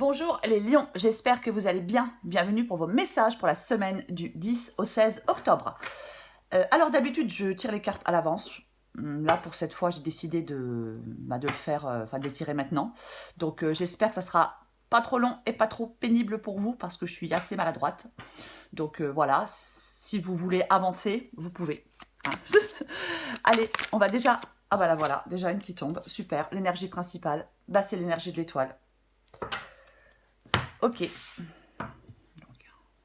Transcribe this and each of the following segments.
Bonjour les lions, j'espère que vous allez bien. Bienvenue pour vos messages pour la semaine du 10 au 16 octobre. Alors d'habitude, je tire les cartes à l'avance. Là, pour cette fois, j'ai décidé de le faire, de les tirer maintenant. Donc j'espère que ça sera pas trop long et pas trop pénible pour vous parce que je suis assez maladroite. Donc voilà, si vous voulez avancer, vous pouvez. Hein. Allez, on va déjà... Ah bah là voilà, déjà une qui tombe, super. L'énergie principale, bah c'est l'énergie de l'étoile. Ok.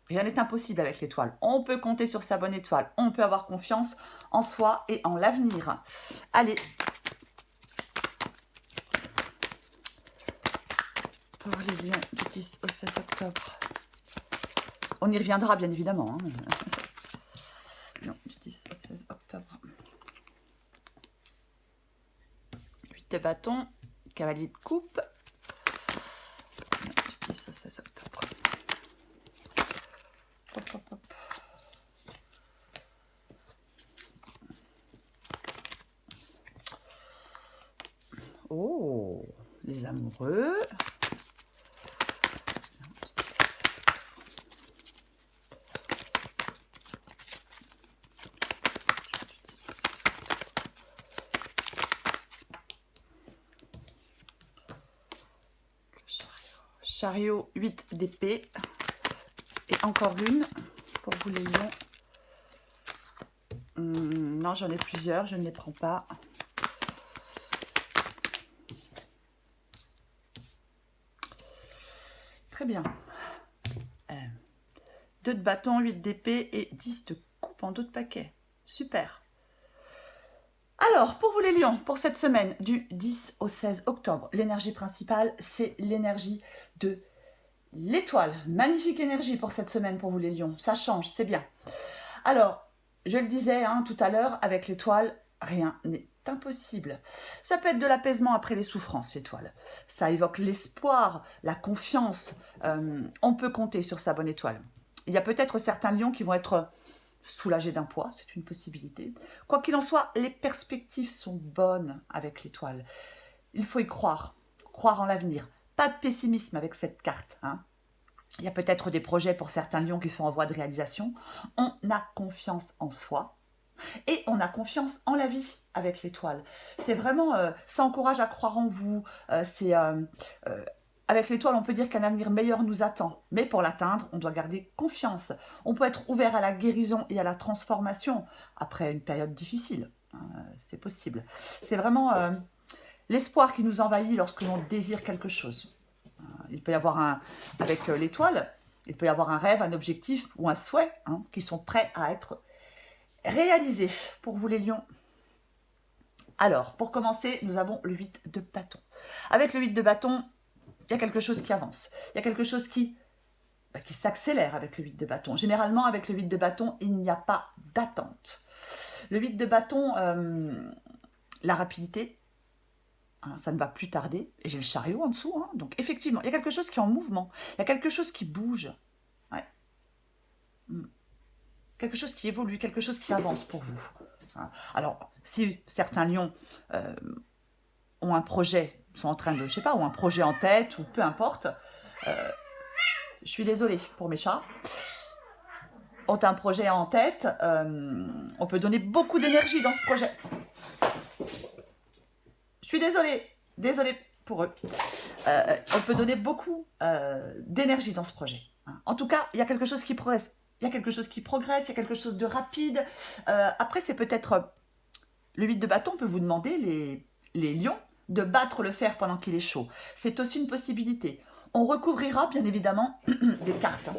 Rien n'est impossible avec l'étoile. On peut compter sur sa bonne étoile. On peut avoir confiance en soi et en l'avenir. Allez. Pour les lions du 10 au 16 octobre. On y reviendra bien évidemment. Hein. Non, du 10 au 16 octobre. 8 de bâton. Cavalier de coupe. Non, du 10 au 16 octobre. Hop, hop, hop. Oh, les amoureux. Chariot 8 d'épée. Et encore une pour vous les lions. Non, j'en ai plusieurs, je ne les prends pas. Très bien. 2 de bâton, 8 d'épée et 10 de coupe en dos de paquet. Super. Alors, pour vous les lions, pour cette semaine du 10 au 16 octobre, l'énergie principale, c'est l'énergie de l'étoile. Magnifique énergie pour cette semaine pour vous les lions. Ça change, c'est bien. Alors, je le disais tout à l'heure, avec l'étoile, rien n'est impossible. Ça peut être de l'apaisement après les souffrances, l'étoile. Ça évoque l'espoir, la confiance. On peut compter sur sa bonne étoile. Il y a peut-être certains lions qui vont être soulagés d'un poids, c'est une possibilité. Quoi qu'il en soit, les perspectives sont bonnes avec l'étoile. Il faut y croire en l'avenir. Pas de pessimisme avec cette carte. Il y a peut-être des projets pour certains lions qui sont en voie de réalisation. On a confiance en soi et on a confiance en la vie avec l'étoile. C'est vraiment, ça encourage à croire en vous. Avec l'étoile, on peut dire qu'un avenir meilleur nous attend. Mais pour l'atteindre, on doit garder confiance. On peut être ouvert à la guérison et à la transformation après une période difficile. C'est possible. C'est vraiment l'espoir qui nous envahit lorsque l'on désire quelque chose. Il peut y avoir avec l'étoile, il peut y avoir un rêve, un objectif ou un souhait qui sont prêts à être réalisés pour vous les lions. Alors, pour commencer, nous avons le 8 de bâton. Avec le 8 de bâton, il y a quelque chose qui avance. Il y a quelque chose qui s'accélère avec le 8 de bâton. Généralement, avec le 8 de bâton, il n'y a pas d'attente. Le 8 de bâton, la rapidité, ça ne va plus tarder. Et j'ai le chariot en dessous. Donc, effectivement, il y a quelque chose qui est en mouvement. Il y a quelque chose qui bouge. Ouais. Quelque chose qui évolue, quelque chose qui avance pour vous. Alors, si certains lions ont un projet, sont en train de, je sais pas, ou un projet en tête, ou peu importe, je suis désolée pour mes chats, ont un projet en tête, on peut donner beaucoup d'énergie dans ce projet. Je suis désolée pour eux. On peut donner beaucoup d'énergie dans ce projet. En tout cas, il y a quelque chose qui progresse. Il y a quelque chose qui progresse, il y a quelque chose de rapide. Après, c'est peut-être... Le 8 de bâton peut vous demander, les lions, de battre le fer pendant qu'il est chaud. C'est aussi une possibilité. On recouvrira bien évidemment des cartes.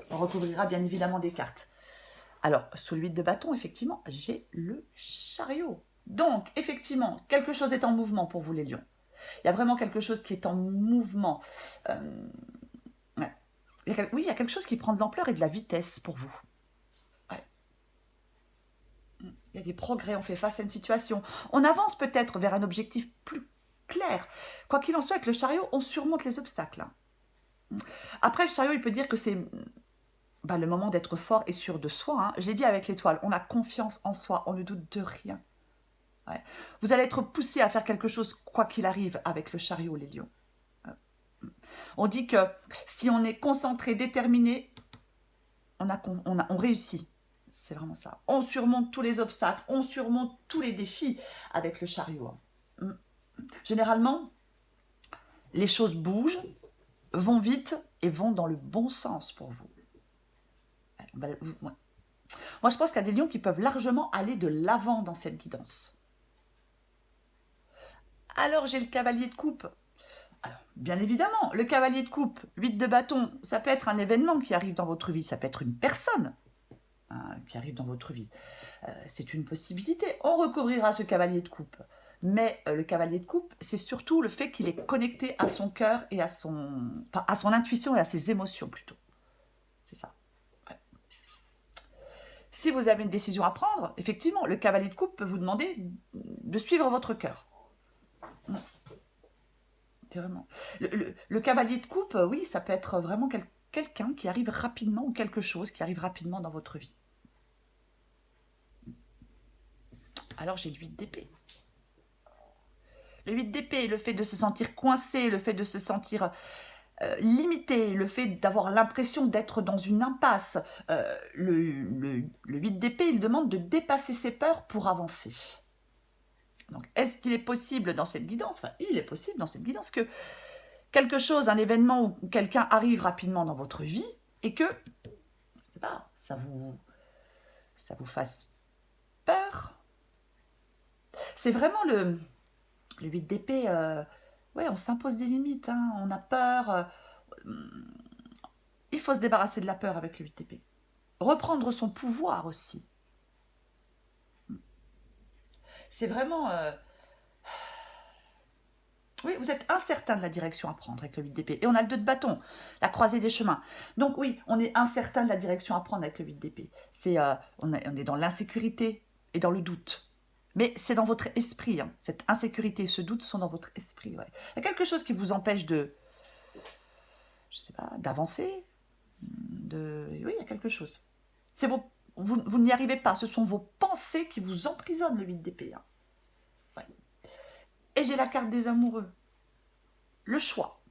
On recouvrira bien évidemment des cartes. Alors, sous le 8 de bâton, effectivement, j'ai le chariot. Donc, effectivement, quelque chose est en mouvement pour vous les lions. Il y a vraiment quelque chose qui est en mouvement. Oui, il y a quelque chose qui prend de l'ampleur et de la vitesse pour vous. Ouais. Il y a des progrès, on fait face à une situation. On avance peut-être vers un objectif plus clair. Quoi qu'il en soit, avec le chariot, on surmonte les obstacles. Après, le chariot, il peut dire que c'est le moment d'être fort et sûr de soi. Je l'ai dit avec l'étoile, on a confiance en soi, on ne doute de rien. Ouais. Vous allez être poussé à faire quelque chose, quoi qu'il arrive, avec le chariot, les lions. On dit que si on est concentré, déterminé, on réussit. C'est vraiment ça. On surmonte tous les obstacles, on surmonte tous les défis avec le chariot. Généralement, les choses bougent, vont vite et vont dans le bon sens pour vous. Moi, je pense qu'il y a des lions qui peuvent largement aller de l'avant dans cette guidance. Alors, j'ai le cavalier de coupe. Alors, bien évidemment, le cavalier de coupe, 8 de bâton, ça peut être un événement qui arrive dans votre vie, ça peut être une personne qui arrive dans votre vie. C'est une possibilité. On recouvrira ce cavalier de coupe. Mais le cavalier de coupe, c'est surtout le fait qu'il est connecté à son cœur et à son intuition et à ses émotions plutôt. C'est ça. Ouais. Si vous avez une décision à prendre, effectivement, le cavalier de coupe peut vous demander de suivre votre cœur. C'est vraiment... Le cavalier de coupe, oui, ça peut être vraiment quelqu'un qui arrive rapidement ou quelque chose qui arrive rapidement dans votre vie. Alors j'ai le 8 d'épée. Le 8 d'épée, le fait de se sentir coincé, le fait de se sentir limité, le fait d'avoir l'impression d'être dans une impasse. Le 8 d'épée, il demande de dépasser ses peurs pour avancer. Donc, est-ce qu'il est possible dans cette guidance, enfin, il est possible dans cette guidance que quelque chose, un événement où quelqu'un arrive rapidement dans votre vie et que, je sais pas, ça vous fasse peur. C'est vraiment le 8 d'épée, ouais, on s'impose des limites, hein, on a peur. Il faut se débarrasser de la peur avec le 8 d'épée. Reprendre son pouvoir aussi. C'est vraiment... oui, vous êtes incertain de la direction à prendre avec le 8 d'épée. Et on a le 2 de bâton, la croisée des chemins. Donc oui, on est incertain de la direction à prendre avec le 8 d'épée. On est dans l'insécurité et dans le doute. Mais c'est dans votre esprit. Hein. Cette insécurité et ce doute sont dans votre esprit. Ouais. Il y a quelque chose qui vous empêche de... Je sais pas, d'avancer. Oui, il y a quelque chose. Vous n'y arrivez pas. Ce sont vos pensées qui vous emprisonnent, le 8 d'épée. Hein. Ouais. Et j'ai la carte des amoureux. Le choix.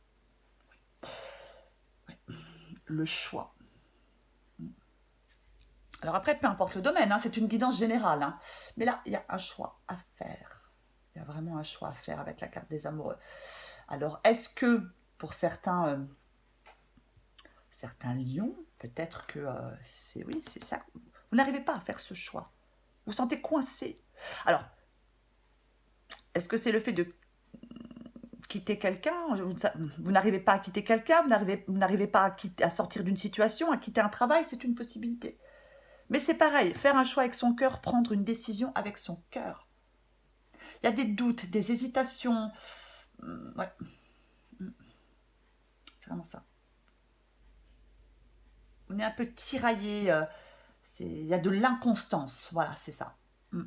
Ouais. Le choix. Alors après, peu importe le domaine, hein, c'est une guidance générale. Hein. Mais là, il y a un choix à faire. Il y a vraiment un choix à faire avec la carte des amoureux. Alors, est-ce que pour certains lions, peut-être que oui, c'est ça. Vous n'arrivez pas à faire ce choix. Vous vous sentez coincé. Alors, est-ce que c'est le fait de quitter quelqu'un? Vous n'arrivez pas à quitter quelqu'un, vous n'arrivez pas à sortir d'une situation, à quitter un travail, c'est une possibilité. Mais c'est pareil, faire un choix avec son cœur, prendre une décision avec son cœur. Il y a des doutes, des hésitations. Ouais. C'est vraiment ça. On est un peu tiraillé. Il y a de l'inconstance. Voilà, c'est ça. Ouais.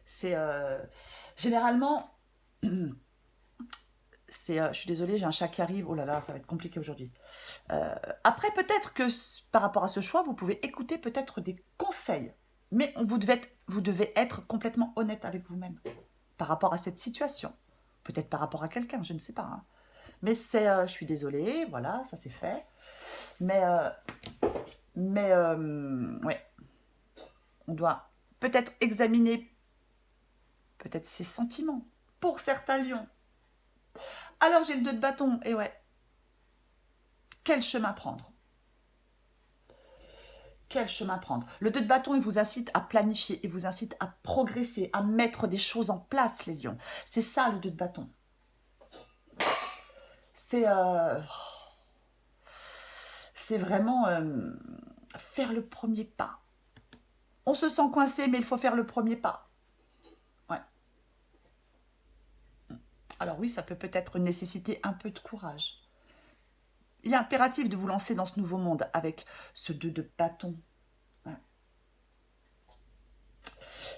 C'est généralement... je suis désolée, j'ai un chat qui arrive. Oh là là, ça va être compliqué aujourd'hui. Après, peut-être que par rapport à ce choix, vous pouvez écouter peut-être des conseils. Mais vous devez être complètement honnête avec vous-même par rapport à cette situation. Peut-être par rapport à quelqu'un, je ne sais pas. Hein. Mais je suis désolée, voilà, ça c'est fait. Mais ouais, on doit peut-être examiner peut-être ses sentiments pour certains lions. Alors j'ai le 2 de bâton, et ouais, quel chemin prendre? Quel chemin prendre? Le 2 de bâton, il vous incite à planifier, il vous incite à progresser, à mettre des choses en place, les lions. C'est ça, le 2 de bâton. C'est vraiment faire le premier pas. On se sent coincé, mais il faut faire le premier pas. Ouais. Alors oui, ça peut peut-être nécessiter un peu de courage. Il est impératif de vous lancer dans ce nouveau monde avec ce 2 de bâton. Ouais.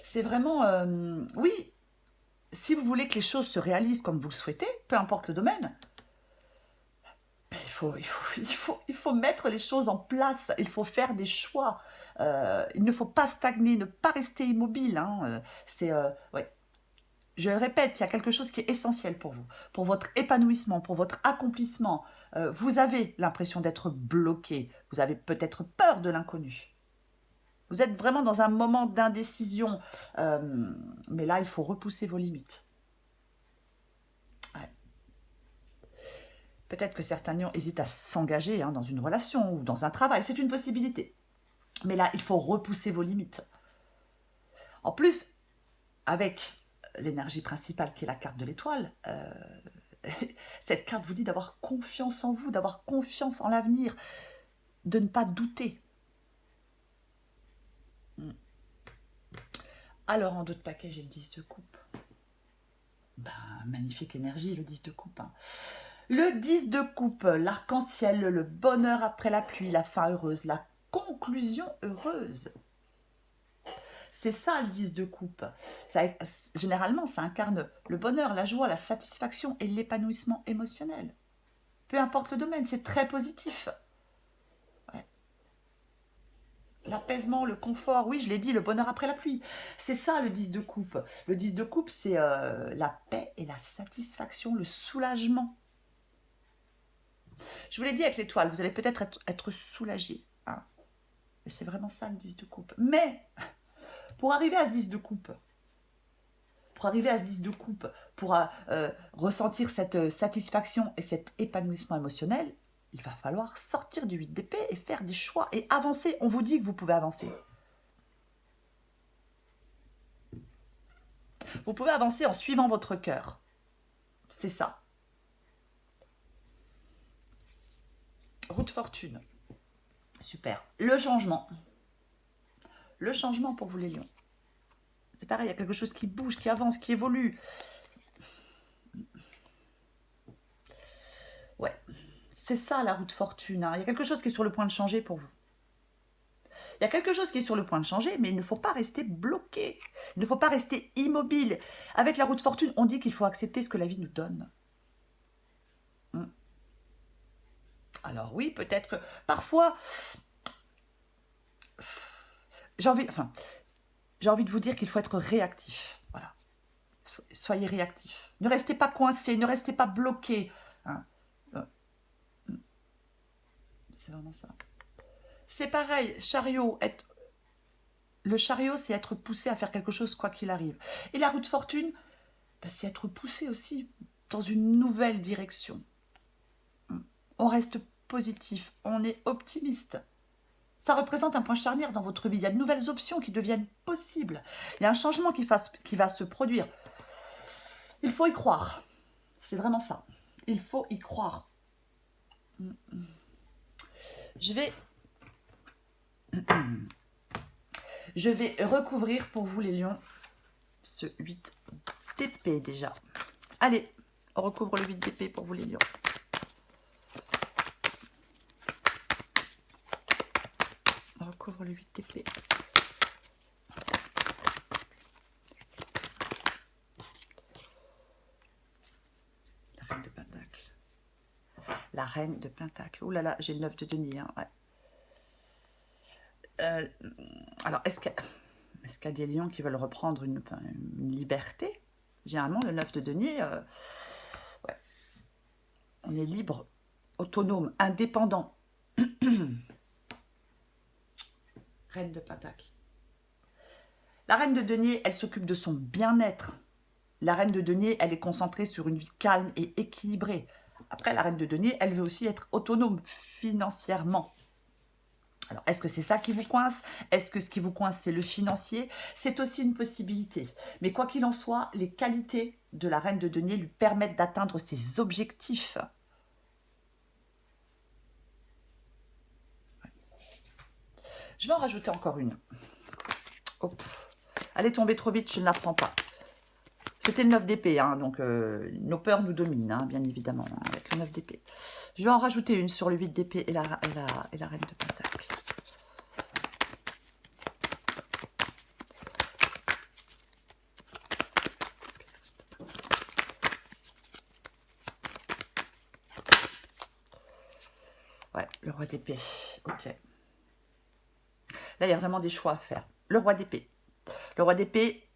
C'est vraiment... oui, si vous voulez que les choses se réalisent comme vous le souhaitez, peu importe le domaine, il faut mettre les choses en place, il faut faire des choix. Il ne faut pas stagner, ne pas rester immobile. Hein. Ouais. Je le répète, il y a quelque chose qui est essentiel pour vous, pour votre épanouissement, pour votre accomplissement. Vous avez l'impression d'être bloqué, vous avez peut-être peur de l'inconnu. Vous êtes vraiment dans un moment d'indécision, mais là, il faut repousser vos limites. Ouais. Peut-être que certains lions hésitent à s'engager dans une relation ou dans un travail, c'est une possibilité. Mais là, il faut repousser vos limites. En plus, avec l'énergie principale qui est la carte de l'étoile, cette carte vous dit d'avoir confiance en vous, d'avoir confiance en l'avenir, de ne pas douter. Alors, en dos de paquet, j'ai le 10 de coupe. Magnifique énergie, le 10 de coupe. Le 10 de coupe, l'arc-en-ciel, le bonheur après la pluie, la fin heureuse, la conclusion heureuse. C'est ça le 10 de coupe. Généralement, ça incarne le bonheur, la joie, la satisfaction et l'épanouissement émotionnel. Peu importe le domaine, c'est très positif. Ouais. L'apaisement, le confort, oui, je l'ai dit, le bonheur après la pluie. C'est ça le 10 de coupe. Le 10 de coupe, c'est la paix et la satisfaction, le soulagement. Je vous l'ai dit avec l'étoile, vous allez peut-être être soulagé. Et c'est vraiment ça le 10 de coupe. Mais pour arriver à ce 10 de coupe, pour ressentir cette satisfaction et cet épanouissement émotionnel, il va falloir sortir du 8 d'épée et faire des choix et avancer. On vous dit que vous pouvez avancer. Vous pouvez avancer en suivant votre cœur. C'est ça. Roue de fortune. Super. Le changement. Le changement pour vous les lions. C'est pareil, il y a quelque chose qui bouge, qui avance, qui évolue. Ouais, c'est ça la roue de fortune. Il y a quelque chose qui est sur le point de changer pour vous. Il y a quelque chose qui est sur le point de changer, mais il ne faut pas rester bloqué. Il ne faut pas rester immobile. Avec la roue de fortune, on dit qu'il faut accepter ce que la vie nous donne. Alors oui, peut-être, parfois, j'ai envie de vous dire qu'il faut être réactif. Voilà. Soyez réactif. Ne restez pas coincé, ne restez pas bloqué. C'est vraiment ça. C'est pareil, chariot. Le chariot, c'est être poussé à faire quelque chose quoi qu'il arrive. Et la roue de fortune, c'est être poussé aussi dans une nouvelle direction. On reste positif, on est optimiste. Ça représente un point charnière dans votre vie. Il y a de nouvelles options qui deviennent possibles. Il y a un changement qui va se produire. Il faut y croire. C'est vraiment ça. Il faut y croire. Je vais recouvrir pour vous les lions ce 8 d'épée déjà. Allez, on recouvre le 8 d'épée pour vous les lions. On recouvre le 8 d'épée. La reine de pentacle. La reine de pentacle. Ouh là là, j'ai le 9 de denier. Ouais. Alors, est-ce qu'il y a des lions qui veulent reprendre une liberté? Généralement, le 9 de denier, ouais. On est libre, autonome, indépendant. Reine de pentacle. La reine de denier, elle s'occupe de son bien-être. La reine de denier, elle est concentrée sur une vie calme et équilibrée. Après, la reine de denier, elle veut aussi être autonome financièrement. Alors, est-ce que c'est ça qui vous coince? Est-ce que ce qui vous coince, c'est le financier? C'est aussi une possibilité. Mais quoi qu'il en soit, les qualités de la reine de denier lui permettent d'atteindre ses objectifs. Je vais en rajouter encore une. Hop. Elle est tombée trop vite, je ne la prends pas. C'était le 9 d'épée, donc nos peurs nous dominent, bien évidemment, avec le 9 d'épée. Je vais en rajouter une sur le 8 d'épée et la reine de pentacle. Ouais, le roi d'épée, ok. Là, il y a vraiment des choix à faire. Le roi d'épée. Le roi d'épée,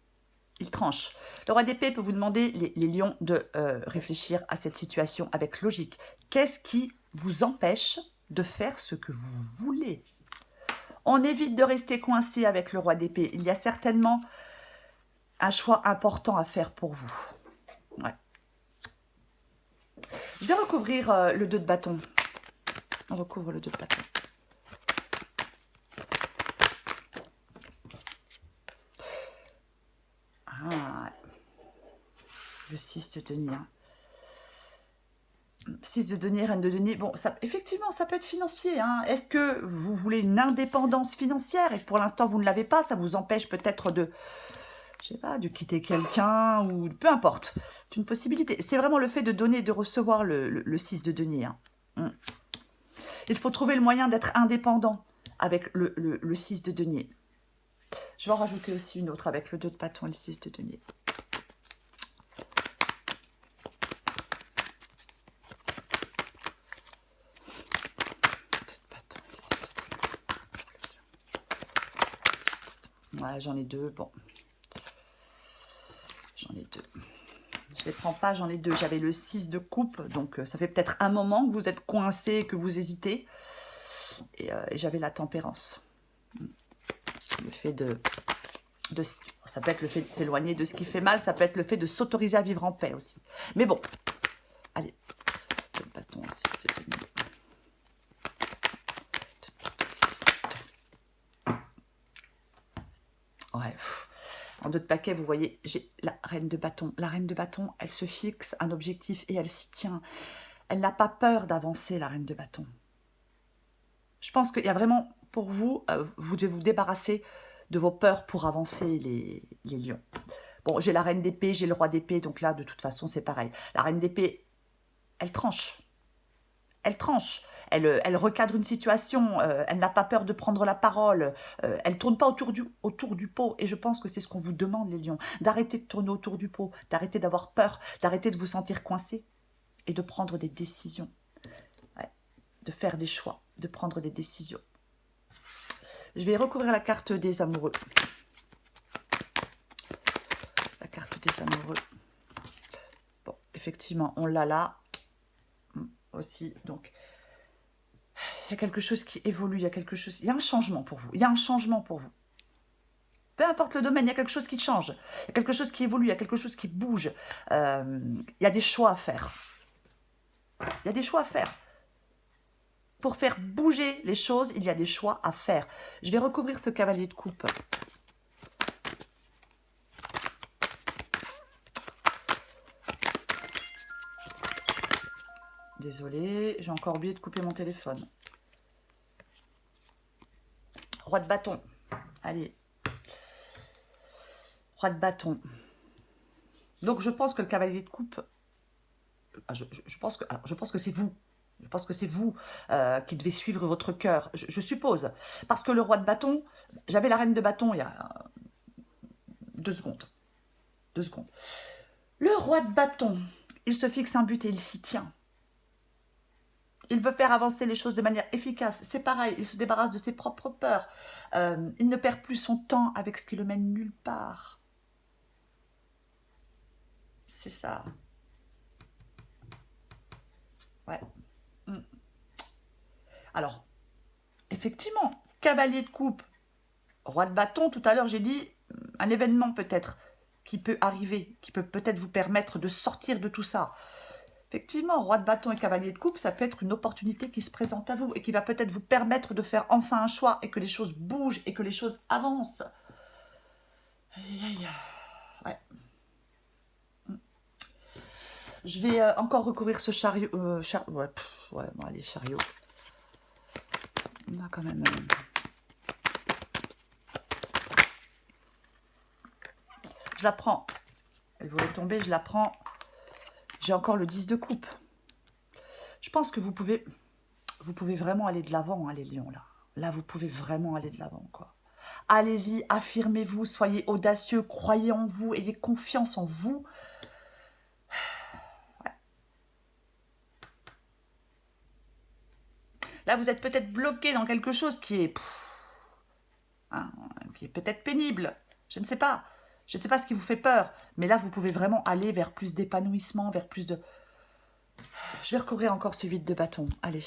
il tranche. Le roi d'épée peut vous demander, les lions, de réfléchir à cette situation avec logique. Qu'est-ce qui vous empêche de faire ce que vous voulez? On évite de rester coincé avec le roi d'épée. Il y a certainement un choix important à faire pour vous. Ouais. Je vais recouvrir le 2 de bâton. On recouvre le 2 de bâton. Ah, le 6 de denier. 6 de denier, reine de denier. Bon, ça, effectivement, ça peut être financier. Hein. Est-ce que vous voulez une indépendance financière et que pour l'instant, vous ne l'avez pas? Ça vous empêche peut-être de, je sais pas, de quitter quelqu'un ou peu importe. C'est une possibilité. C'est vraiment le fait de donner et de recevoir le 6 de denier. Hein. Il faut trouver le moyen d'être indépendant avec le 6 de denier. Je vais en rajouter aussi une autre avec le 2 de bâton et le 6 de denier. Ouais, j'en ai 2, bon. J'en ai 2. Je ne les prends pas, j'en ai 2. J'avais le 6 de coupe, donc ça fait peut-être un moment que vous êtes coincé, que vous hésitez. Et j'avais la tempérance. Le fait de... Ça peut être le fait de s'éloigner de ce qui fait mal, ça peut être le fait de s'autoriser à vivre en paix aussi. Mais bon, allez. Le bâton, 6 de denier. Ouais, en 2 de paquet, vous voyez, j'ai la reine de bâton. La reine de bâton, elle se fixe un objectif et elle s'y tient. Elle n'a pas peur d'avancer, la reine de bâton. Je pense qu'il y a vraiment, pour vous, vous devez vous débarrasser de vos peurs pour avancer, les lions. Bon, j'ai la reine d'épée, j'ai le roi d'épée, donc là, de toute façon, c'est pareil. La reine d'épée, elle tranche. Elle tranche, elle recadre une situation, elle n'a pas peur de prendre la parole, elle ne tourne pas autour du pot. Et je pense que c'est ce qu'on vous demande, les lions, d'arrêter de tourner autour du pot, d'arrêter d'avoir peur, d'arrêter de vous sentir coincé et de prendre des décisions. Ouais, de faire des choix, de prendre des décisions. Je vais recouvrir la carte des amoureux. La carte des amoureux. Bon, effectivement, on l'a là aussi, donc... Il y a quelque chose qui évolue, il y a quelque chose... Il y a un changement pour vous. Il y a un changement pour vous. Peu importe le domaine, il y a quelque chose qui change. Il y a quelque chose qui évolue, il y a quelque chose qui bouge. Il y a des choix à faire. Il y a des choix à faire. Pour faire bouger les choses, il y a des choix à faire. Je vais recouvrir ce cavalier de coupe. Désolée, j'ai encore oublié de couper mon téléphone. Roi de bâton. Allez. Roi de bâton. Donc je pense que le cavalier de coupe, je pense que c'est vous. Je pense que c'est vous qui devez suivre votre cœur, je suppose. Parce que le roi de bâton, j'avais la reine de bâton il y a 2 secondes. 2 secondes. Le roi de bâton, il se fixe un but et il s'y tient. Il veut faire avancer les choses de manière efficace. C'est pareil, il se débarrasse de ses propres peurs. Il ne perd plus son temps avec ce qui le mène nulle part. C'est ça. Ouais. Alors, effectivement, cavalier de coupe, roi de bâton, tout à l'heure j'ai dit un événement peut-être qui peut arriver, qui peut peut-être vous permettre de sortir de tout ça. Effectivement, roi de bâton et cavalier de coupe, ça peut être une opportunité qui se présente à vous et qui va peut-être vous permettre de faire enfin un choix et que les choses bougent et que les choses avancent. Aïe, aïe. Ouais. Je vais encore recouvrir ce chariot. Ouais, ouais, bon, allez, chariot. On a quand même... Je la prends. Elle voulait tomber, je la prends. J'ai encore le 10 de coupe. Je pense que vous pouvez vraiment aller de l'avant, hein, les lions, là. Là, vous pouvez vraiment aller de l'avant, quoi. Allez-y, affirmez-vous, soyez audacieux, croyez en vous, ayez confiance en vous. Ouais. Là, vous êtes peut-être bloqué dans quelque chose qui est, hein, qui est peut-être pénible. Je ne sais pas. Je ne sais pas ce qui vous fait peur, mais là, vous pouvez vraiment aller vers plus d'épanouissement, vers plus de... Je vais recouvrir encore ce 8 de bâton. Allez,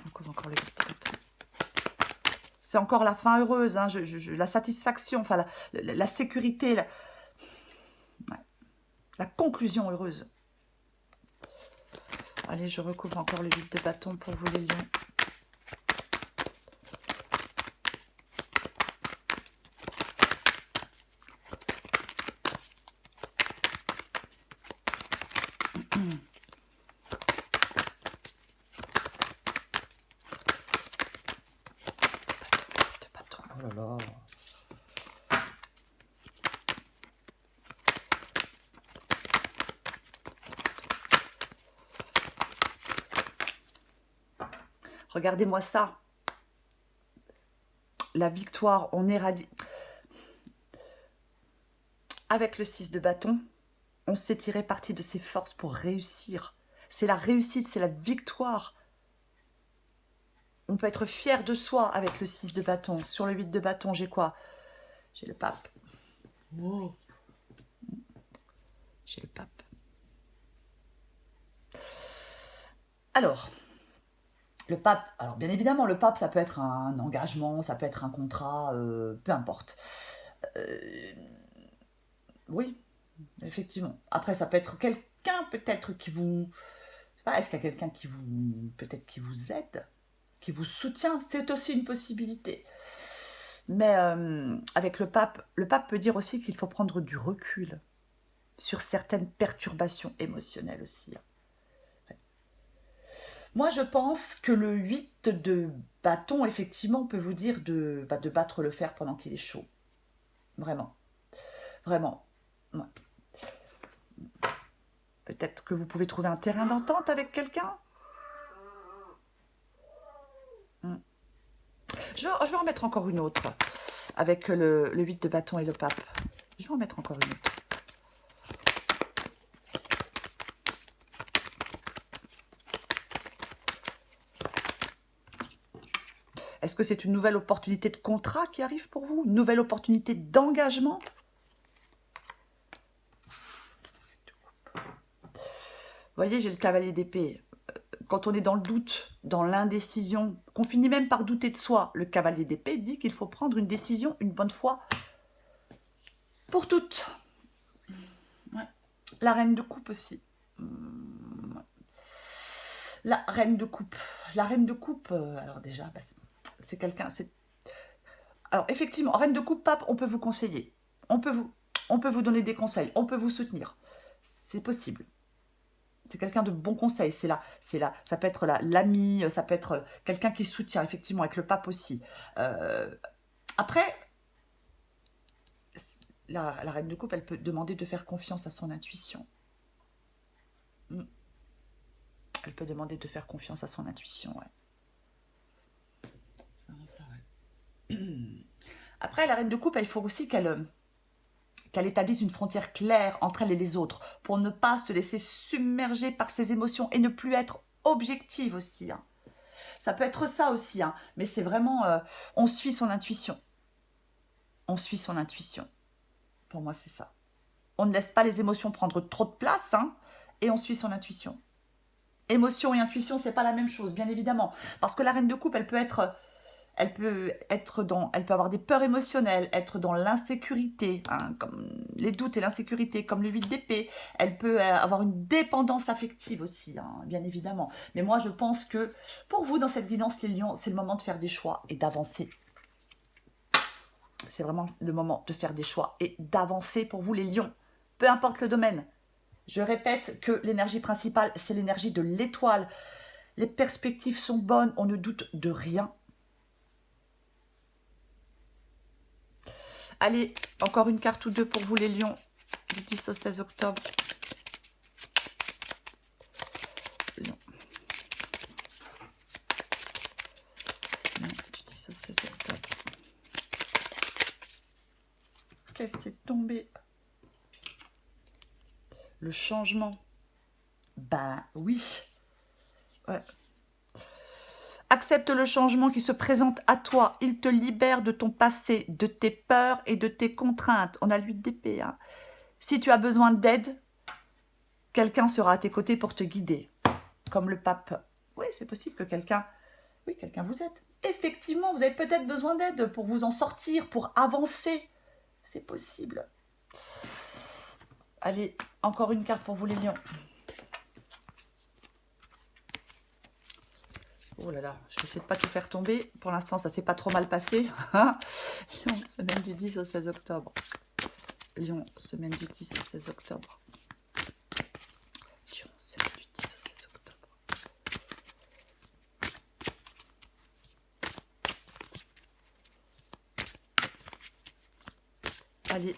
on couvre encore le 8 de bâton. C'est encore la fin heureuse, hein, la satisfaction, enfin la sécurité, la conclusion heureuse. Allez, je recouvre encore le 8 de bâton pour vous les lions. Oh là là. Regardez-moi ça. La victoire, on éradique. Avec le 6 de bâton, on s'est tiré parti de ses forces pour réussir. C'est la réussite, c'est la victoire. On peut être fier de soi avec le 6 de bâton. Sur le 8 de bâton, j'ai quoi? J'ai le pape. Wow. J'ai le pape. Alors, le pape, alors bien évidemment, le pape, ça peut être un engagement, ça peut être un contrat, peu importe. Oui, effectivement. Après, ça peut être quelqu'un peut-être qui vous... Je sais pas, est-ce qu'il y a quelqu'un qui vous... peut-être qui vous aide, qui vous soutient? C'est aussi une possibilité. Mais avec le pape peut dire aussi qu'il faut prendre du recul sur certaines perturbations émotionnelles aussi. Ouais. Moi, je pense que le 8 de bâton, effectivement, peut vous dire de battre le fer pendant qu'il est chaud. Vraiment. Vraiment. Ouais. Peut-être que vous pouvez trouver un terrain d'entente avec quelqu'un. Je vais en mettre encore une autre. Avec le 8 de bâton et le pape. Je vais en mettre encore une autre. Est-ce que c'est une nouvelle opportunité de contrat qui arrive pour vous? Une nouvelle opportunité d'engagement? Vous voyez, j'ai le cavalier d'épée. Quand on est dans le doute, dans l'indécision, qu'on finit même par douter de soi, le cavalier d'épée dit qu'il faut prendre une décision une bonne fois pour toutes. Ouais. La reine de coupe aussi. La reine de coupe. La reine de coupe, alors déjà, bah, c'est quelqu'un... Alors effectivement, reine de coupe, pape, on peut vous conseiller. On peut vous donner des conseils. On peut vous soutenir. C'est possible. C'est quelqu'un de bon conseil. Ça peut être l'ami, ça peut être quelqu'un qui soutient, effectivement, avec le pape aussi. Après, la reine de coupe, elle peut demander de faire confiance à son intuition. Elle peut demander de faire confiance à son intuition, ouais. Ça, ouais. Après, la reine de coupe, il faut aussi qu'elle établisse une frontière claire entre elle et les autres pour ne pas se laisser submerger par ses émotions et ne plus être objective aussi. Hein. Ça peut être ça aussi, hein, mais c'est vraiment... on suit son intuition. On suit son intuition. Pour moi, c'est ça. On ne laisse pas les émotions prendre trop de place, hein, et on suit son intuition. Émotion et intuition, c'est pas la même chose, bien évidemment. Parce que la reine de coupe, elle peut avoir des peurs émotionnelles, être dans l'insécurité, hein, comme les doutes et l'insécurité, comme le 8 d'épée. Elle peut avoir une dépendance affective aussi, hein, bien évidemment. Mais moi, je pense que pour vous, dans cette guidance, les lions, c'est le moment de faire des choix et d'avancer. C'est vraiment le moment de faire des choix et d'avancer pour vous, les lions. Peu importe le domaine. Je répète que l'énergie principale, c'est l'énergie de l'étoile. Les perspectives sont bonnes, on ne doute de rien. Allez, encore une carte ou deux pour vous les lions, du 10 au 16 octobre. Lion. Du 10 au 16 octobre. Qu'est-ce qui est tombé? Le changement. Ben oui. Ouais. Accepte le changement qui se présente à toi. Il te libère de ton passé, de tes peurs et de tes contraintes. On a l'8 d'épée. Hein. Si tu as besoin d'aide, quelqu'un sera à tes côtés pour te guider. Comme le pape. Oui, c'est possible que quelqu'un vous aide. Effectivement, vous avez peut-être besoin d'aide pour vous en sortir, pour avancer. C'est possible. Allez, encore une carte pour vous les lions. Oh là là, je vais essayer de ne pas tout faire tomber. Pour l'instant, ça ne s'est pas trop mal passé. Lion, semaine du 10 au 16 octobre. Lion, semaine du 10 au 16 octobre. Lion, semaine du 10 au 16 octobre. Allez,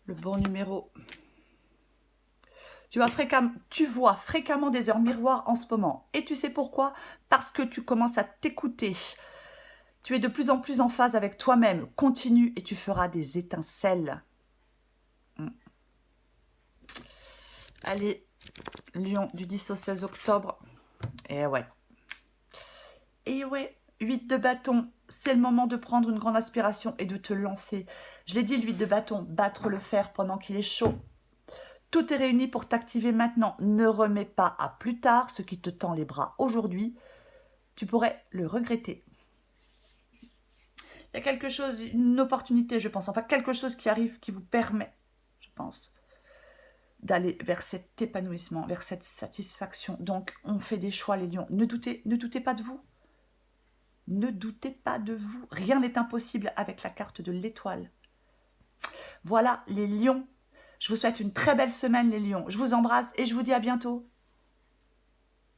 le bon numéro. Tu vois fréquemment des heures miroirs en ce moment. Et tu sais pourquoi? Parce que tu commences à t'écouter. Tu es de plus en plus en phase avec toi-même. Continue et tu feras des étincelles. Allez, Lion, du 10 au 16 octobre. Et ouais. 8 de bâton. C'est le moment de prendre une grande inspiration et de te lancer. Je l'ai dit, le 8 de bâton, battre le fer pendant qu'il est chaud. Tout est réuni pour t'activer maintenant. Ne remets pas à plus tard ce qui te tend les bras aujourd'hui. Tu pourrais le regretter. Il y a quelque chose, une opportunité, je pense. Enfin, quelque chose qui arrive qui vous permet, je pense, d'aller vers cet épanouissement, vers cette satisfaction. Donc, on fait des choix, les lions. Ne doutez pas de vous. Ne doutez pas de vous. Rien n'est impossible avec la carte de l'étoile. Voilà, les lions. Je vous souhaite une très belle semaine, les lions. Je vous embrasse et je vous dis à bientôt.